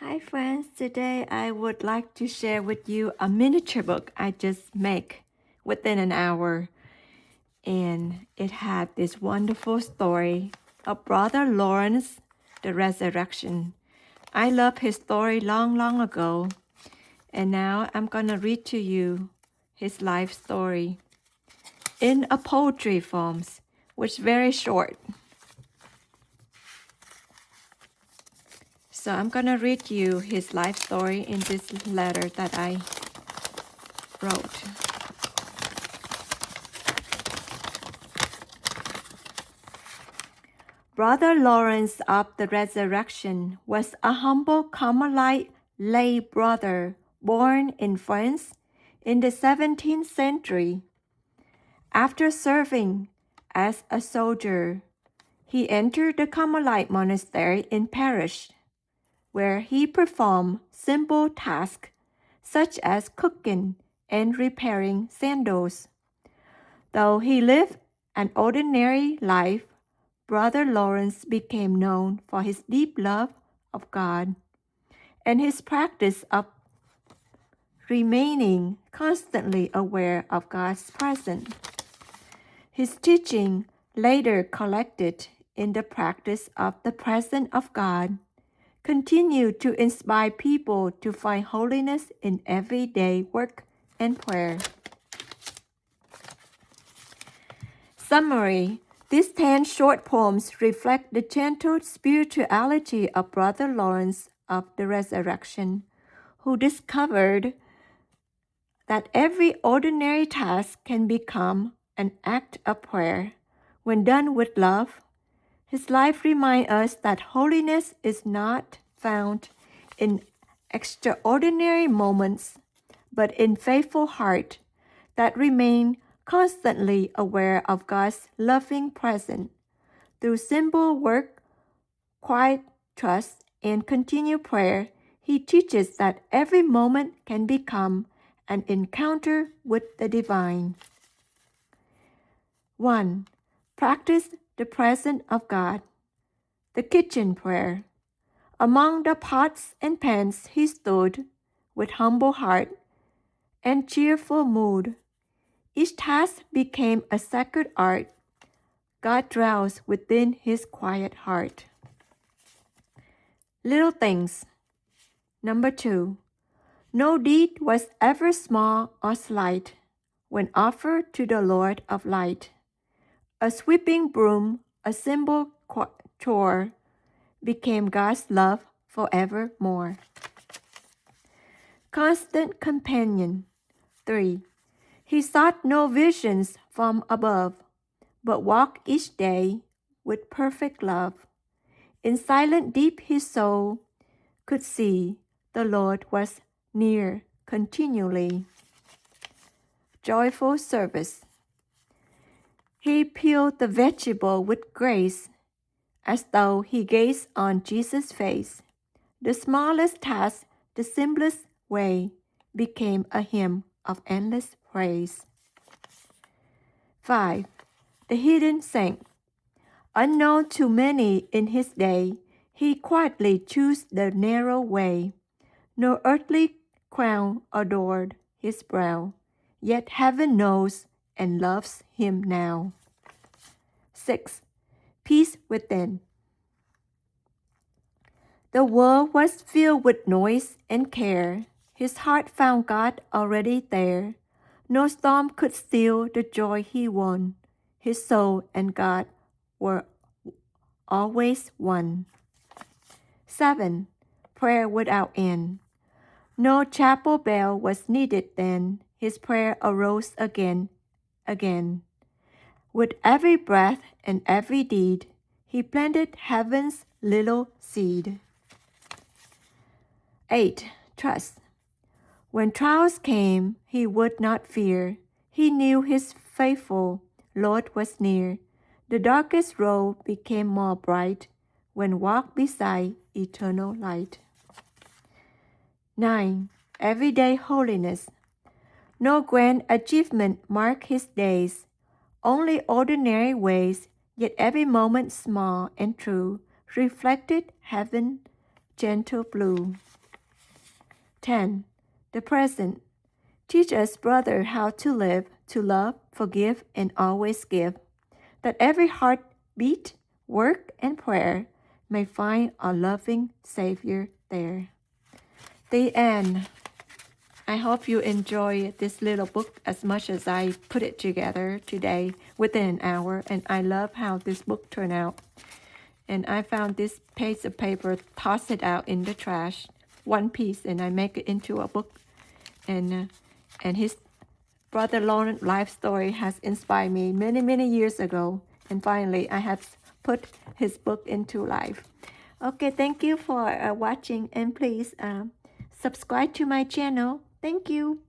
Hi friends, today I would like to share with you a miniature book I just make within an hour. And it had this wonderful story of Brother Lawrence, the resurrection. I loved his story long ago. And now I'm gonna read to you his life story in a poetry forms, which is very short. So I'm gonna read you his life story in this letter that I wrote. Brother Lawrence of the Resurrection was a humble Carmelite lay brother born in France in the 17th century. After serving as a soldier, he entered the Carmelite monastery in Paris, where he performed simple tasks such as cooking and repairing sandals. Though he lived an ordinary life, Brother Lawrence became known for his deep love of God and his practice of remaining constantly aware of God's presence. His teaching, later collected in the practice of the presence of God, continued to inspire people to find holiness in everyday work and prayer. Summary: these 10 short poems reflect the gentle spirituality of Brother Lawrence of the Resurrection, who discovered that every ordinary task can become an act of prayer when done with love. His life reminds us that holiness is not found in extraordinary moments, but in faithful hearts that remain constantly aware of God's loving presence. Through simple work, quiet trust, and continued prayer, he teaches that every moment can become an encounter with the divine. 1. Practice the presence of God. The kitchen prayer. Among the pots and pans he stood, with humble heart and cheerful mood. Each task became a sacred art. God dwells within his quiet heart. Little things. Number 2. No deed was ever small or slight when offered to the Lord of Light. A sweeping broom, a simple chore, became God's love forevermore. Constant companion. 3. He sought no visions from above, but walked each day with perfect love. In silent deep his soul could see the Lord was near continually. Joyful service. He peeled the vegetable with grace, as though he gazed on Jesus' face. The smallest task, the simplest way, became a hymn of endless praise. 5. The hidden saint. Unknown to many in his day, he quietly chose the narrow way. No earthly crown adored his brow, yet heaven knows and loves him now. 6. Peace within. The world was filled with noise and care. His heart found God already there. No storm could steal the joy he won. His soul and God were always one. 7. Prayer without end. No chapel bell was needed then. His prayer arose again. With every breath and every deed, he planted heaven's little seed. 8. Trust. When trials came, he would not fear. He knew his faithful Lord was near. The darkest road became more bright when walked beside eternal light. 9. Everyday holiness. No grand achievement marked his days, only ordinary ways, yet every moment small and true, reflected heaven gentle blue. 10. The present. Teach us, brother, how to live, to love, forgive, and always give, that every heart beat, work, and prayer may find a loving Savior there. The end. I hope you enjoy this little book as much as I put it together today within an hour, and I love how this book turned out. And I found this piece of paper, toss it out in the trash, one piece, and I make it into a book. And his Brother Lawrence life story has inspired me many, many years ago. And finally, I have put his book into life. Okay, thank you for watching, and please subscribe to my channel. Thank you.